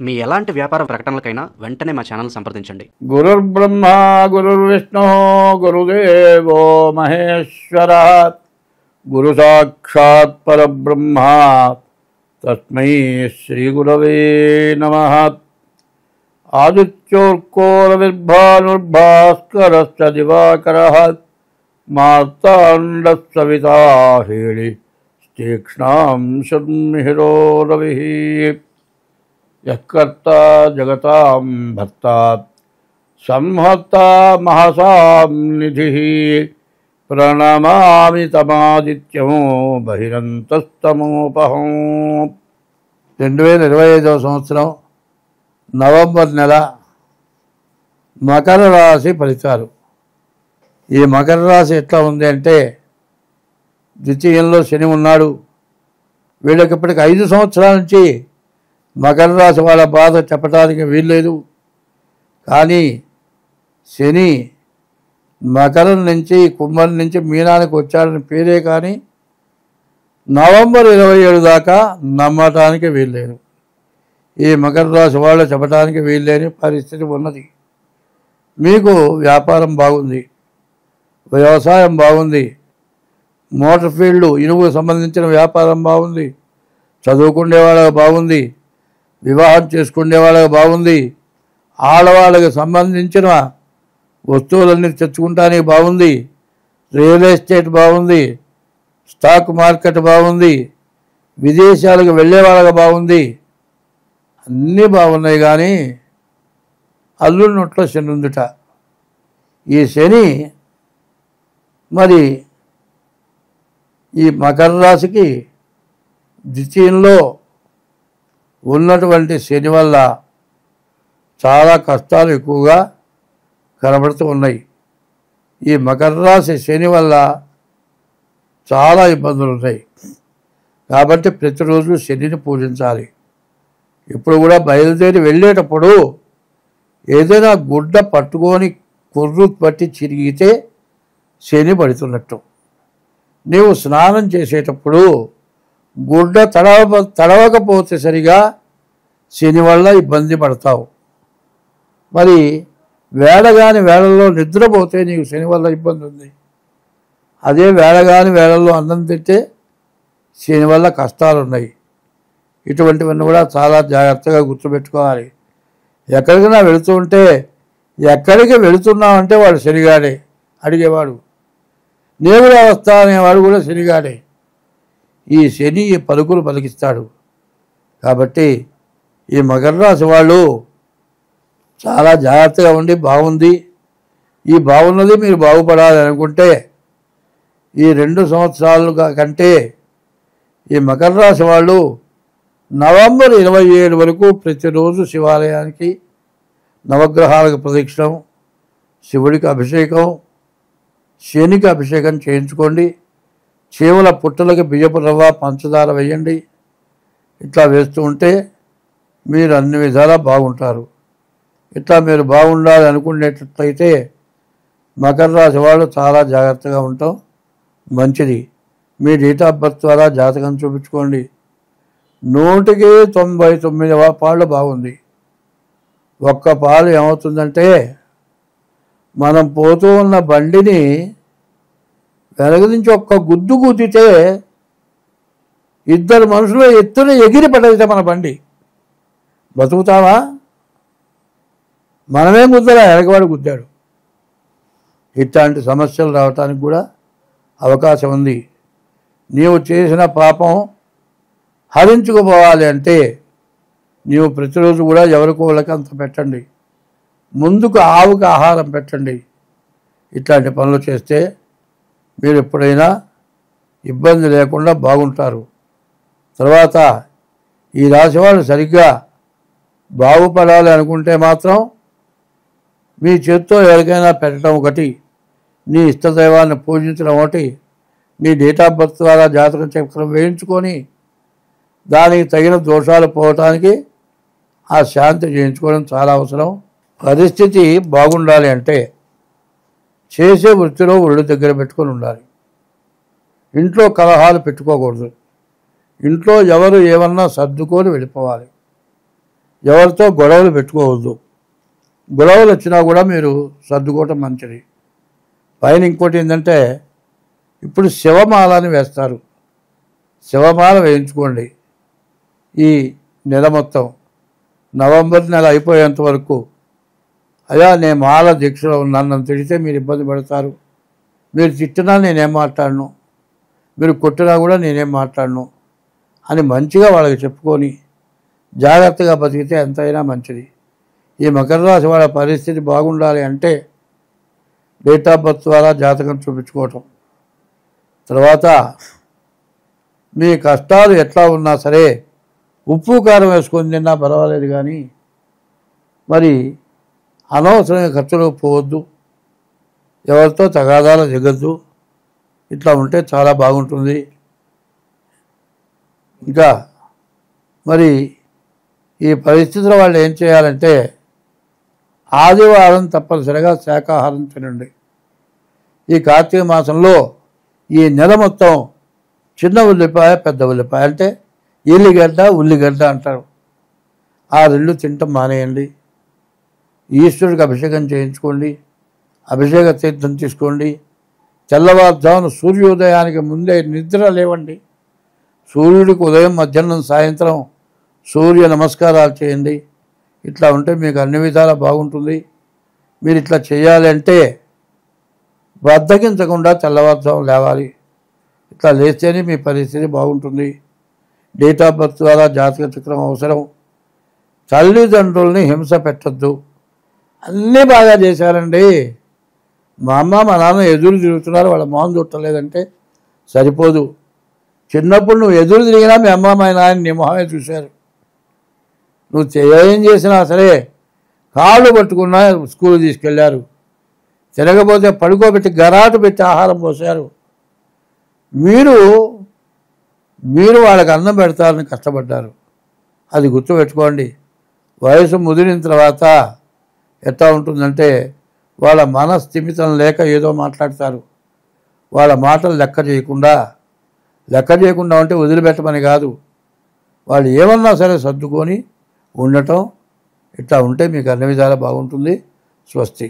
మీ ఎలాంటి వ్యాపార ప్రకటనలకైనా వెంటనే మా ఛానల్ సంప్రదించండి. గురుర్బ్రహ్మ గురుర్విష్ణు గురుదేవో మహేశ్వర గురు సాక్షాత్ పరబ్రహ్మ తస్మై శ్రీ గురవే నమః. ఆదిత్యోర్కోరవిర్భానుర్భాస్కరశ్చ దివాకరః మార్తాండః సవితా హేళి తీక్ష్ణాం శర్మిహిరో రవిః. యఃకర్తా జగతాం భర్తా సంహర్తా మహసాం నిధిః ప్రణమామి తమాదిత్యం బహిరంతస్తమోపహం. 2025 సంవత్సరం నవంబర్ నెల మకర రాశి ఫలితాలు. ఈ మకర రాశి ఎట్లా ఉంది అంటే, ద్వితీయంలో శని ఉన్నాడు. వీళ్ళకి ఇప్పటికి 5 సంవత్సరాల నుంచి మకర రాశి వాళ్ళ బాధ చెప్పడానికి వీల్లేదు. కానీ శని మకరం నుంచి కుంభం నుంచి మీనానికి వచ్చాడని పేరే కానీ నవంబర్ 27 దాకా నమ్మటానికి వీల్లేదు. ఈ మకర రాశి వాళ్ళు చెప్పడానికి వీల్లేని పరిస్థితి ఉన్నది. మీకు వ్యాపారం బాగుంది, వ్యవసాయం బాగుంది, మోటార్ ఫీల్డ్ ఇనుముకు సంబంధించిన వ్యాపారం బాగుంది, చదువుకునే వాళ్ళకి బాగుంది, వివాహం చేసుకునే వాళ్ళకి బాగుంది, ఆడవాళ్ళకి సంబంధించిన వస్తువులన్నీ తెచ్చుకుంటానికి బాగుంది, రియల్ ఎస్టేట్ బాగుంది, స్టాక్ మార్కెట్ బాగుంది, విదేశాలకు వెళ్ళే వాళ్ళకి బాగుంది, అన్నీ బాగున్నాయి. కానీ అల్లుడి నోట్లో శని ఉందిట. ఈ శని మరి ఈ మకర రాశికి ద్వితీయంలో ఉన్నటువంటి శని వల్ల చాలా కష్టాలు ఎక్కువగా కనబడుతూ ఉన్నాయి. ఈ మకర రాశి శని వల్ల చాలా ఇబ్బందులు ఉన్నాయి. కాబట్టి ప్రతిరోజు శనిని పూజించాలి. ఇప్పుడు కూడా బయలుదేరి వెళ్ళేటప్పుడు ఏదైనా గుడ్డ పట్టుకొని కుర్రు పట్టి చిరిగితే శని పడుతున్నట్టు. నీవు స్నానం చేసేటప్పుడు గుడ్డ తడవకపోతే సరిగా శని వల్ల ఇబ్బంది పడతావు. మరి వేళగాని వేళల్లో నిద్రపోతే నీకు శని వల్ల ఇబ్బంది ఉంది. అదే వేళగాని వేళల్లో అన్నం తింటే శని వల్ల కష్టాలు ఉన్నాయి. ఇటువంటివన్నీ కూడా చాలా జాగ్రత్తగా గుర్తుపెట్టుకోవాలి. ఎక్కడికైనా వెళుతూ ఉంటే ఎక్కడికి వెళుతున్నావంటే వాడు శనిగాడే అడిగేవాడు. దేవుడు వస్తా అనేవాడు కూడా శనిగాడే. ఈ శని ఈ పలుకులు పలికిస్తాడు. కాబట్టి ఈ మకర రాశి వాళ్ళు చాలా జాగ్రత్తగా ఉండి బాగుంది, ఈ బాగున్నది మీరు బాగుపడాలి అనుకుంటే ఈ 2 సంవత్సరాలు కంటే ఈ మకర రాశి వాళ్ళు నవంబర్ 27 వరకు ప్రతిరోజు శివాలయానికి నవగ్రహాలకు ప్రదక్షిణం, శివుడికి అభిషేకం, శనికి అభిషేకం చేయించుకోండి. చీమల పుట్టలకి బియ్యపు రవ్వ పంచదార వేయండి. ఇట్లా వేస్తూ ఉంటే మీరు అన్ని విధాలా బాగుంటారు. ఇట్లా మీరు బాగుండాలి అనుకునేటట్లయితే మకర రాశి వాళ్ళు చాలా జాగ్రత్తగా ఉంటాం మంచిది. మీ డేట్ ఆఫ్ బర్త్ ద్వారా జాతకం చూపించుకోండి. 100కి 99 పాళ్ళు బాగుంది. ఒక్క పాలు ఏమవుతుందంటే, మనం పోతూ ఉన్న బండిని వెనక నుంచి ఒక్క గుద్దు గుద్దితే 2 మనుషులు ఎత్తున ఎగిరి పడేస్తే మన బండి బతుకుతావా? మనమేం గుద్దలా, వెనకవాడు గుద్దాడు. ఇట్లాంటి సమస్యలు రావటానికి కూడా అవకాశం ఉంది. నీవు చేసిన పాపం హరించుకుపోవాలి అంటే నీవు ప్రతిరోజు కూడా ఎవరికో వాళ్ళకి అంత పెట్టండి. ముందుకు ఆవుకు ఆహారం పెట్టండి. ఇట్లాంటి పనులు చేస్తే మీరు ఎప్పుడైనా ఇబ్బంది లేకుండా బాగుంటారు. తర్వాత ఈ రాశివాళ్ళు సరిగ్గా బాగుపడాలి అనుకుంటే మాత్రం మీ చేత్తో ఎవరికైనా పెట్టడం ఒకటి, నీ ఇష్టదైవాన్ని పూజించడం ఒకటి, నీ డేట్ ఆఫ్ బర్త్ ద్వారా జాతకం చక్రం వేయించుకొని దానికి తగిన దోషాలు పోవటానికి ఆ శాంతి చేయించుకోవడం చాలా అవసరం. పరిస్థితి బాగుండాలి అంటే చేసే వృత్తిలో ఒళ్ళు దగ్గర పెట్టుకొని ఉండాలి. ఇంట్లో కలహాలు పెట్టుకోకూడదు. ఇంట్లో ఎవరు ఏమన్నా సర్దుకొని వెళ్ళిపోవాలి. ఎవరితో గొడవలు పెట్టుకోవద్దు. గొడవలు వచ్చినా కూడా మీరు సర్దుకోవటం మంచిది. పైన ఇంకోటి ఏంటంటే, ఇప్పుడు శివమాలని వేస్తారు. శివమాల వేయించుకోండి. ఈ నెల మొత్తం నవంబర్ నెల అయిపోయేంత వరకు, అయ్యా నేను మాల దీక్షలో ఉన్నాను, నన్ను తిడితే మీరు ఇబ్బంది పడతారు, మీరు తిట్టినా నేనేం మాట్లాడను, మీరు కొట్టినా కూడా నేనేం మాట్లాడను అని మంచిగా వాళ్ళకి చెప్పుకొని జాగ్రత్తగా బతికితే ఎంతైనా మంచిది. ఈ మకర రాశి వాళ్ళ పరిస్థితి బాగుండాలి అంటే డేట్ ఆఫ్ బర్త్ ద్వారా జాతకం చూపించుకోవటం, తర్వాత మీ కష్టాలు ఎట్లా ఉన్నా సరే ఉప్పు కారం వేసుకొని తిన్నా పర్వాలేదు, కానీ మరి అనవసరంగా ఖర్చులు పోవద్దు, ఎవరితో తగాదాలు దిగద్దు. ఇట్లా ఉంటే చాలా బాగుంటుంది. ఇంకా మరి ఈ పరిస్థితుల్లో వాళ్ళు ఏం చేయాలంటే, ఆదివారం తప్పనిసరిగా శాకాహారం తినండి. ఈ కార్తీక మాసంలో ఈ నెల మొత్తం చిన్న ఉల్లిపాయ, పెద్ద ఉల్లిపాయ అంటే ఎల్లిగడ్డ ఉల్లిగడ్డ అంటారు, ఆ రెండు తింటం మానేయండి. ఈశ్వరుడికి అభిషేకం చేయించుకోండి, అభిషేక తీర్థం తీసుకోండి. తెల్లవారుజామున సూర్యోదయానికి ముందే నిద్ర లేవండి. సూర్యుడికి ఉదయం, మధ్యాహ్నం, సాయంత్రం సూర్య నమస్కారాలు చేయండి. ఇట్లా ఉంటే మీకు అన్ని విధాలా బాగుంటుంది. మీరు ఇట్లా చేయాలి అంటే బద్ధకించకుండా తెల్లవారుజాము లేవాలి. ఇట్లా లేస్తేనే మీ పరిస్థితి బాగుంటుంది. డేట్ ఆఫ్ బర్త్ ద్వారా జాతక చక్రం అవసరం. తల్లిదండ్రుల్ని హింస పెట్టద్దు. అన్నీ బాగా చేశారండి, మా అమ్మ మా నాన్న ఎదురు తిరుగుతున్నారు, వాళ్ళ మొహం చుట్టలేదంటే సరిపోదు. చిన్నప్పుడు నువ్వు ఎదురు తిరిగినా మీ అమ్మ మా నాన్న నీ మొహమే చూశారు. నువ్వు ఏం చేసినా సరే కాళ్ళు పట్టుకున్నా స్కూల్ తీసుకెళ్లారు, తిరగబోతే పడుకోబెట్టి గరాటు పెట్టి ఆహారం పోసారు. మీరు వాళ్ళకి అన్నం పెడతారని కష్టపడ్డారు. అది గుర్తుపెట్టుకోండి. వయసు ముదిరిన తర్వాత ఎట్లా ఉంటుందంటే, వాళ్ళ మనస్థిమితం లేక ఏదో మాట్లాడతారు. వాళ్ళ మాటలు లెక్క చేయకుండా ఉంటే వదిలిపెట్టమని కాదు, వాళ్ళు ఏమన్నా సరే సర్దుకొని ఉండటం. ఇట్లా ఉంటే మీకు అన్ని విధాలా బాగుంటుంది. స్వస్తి.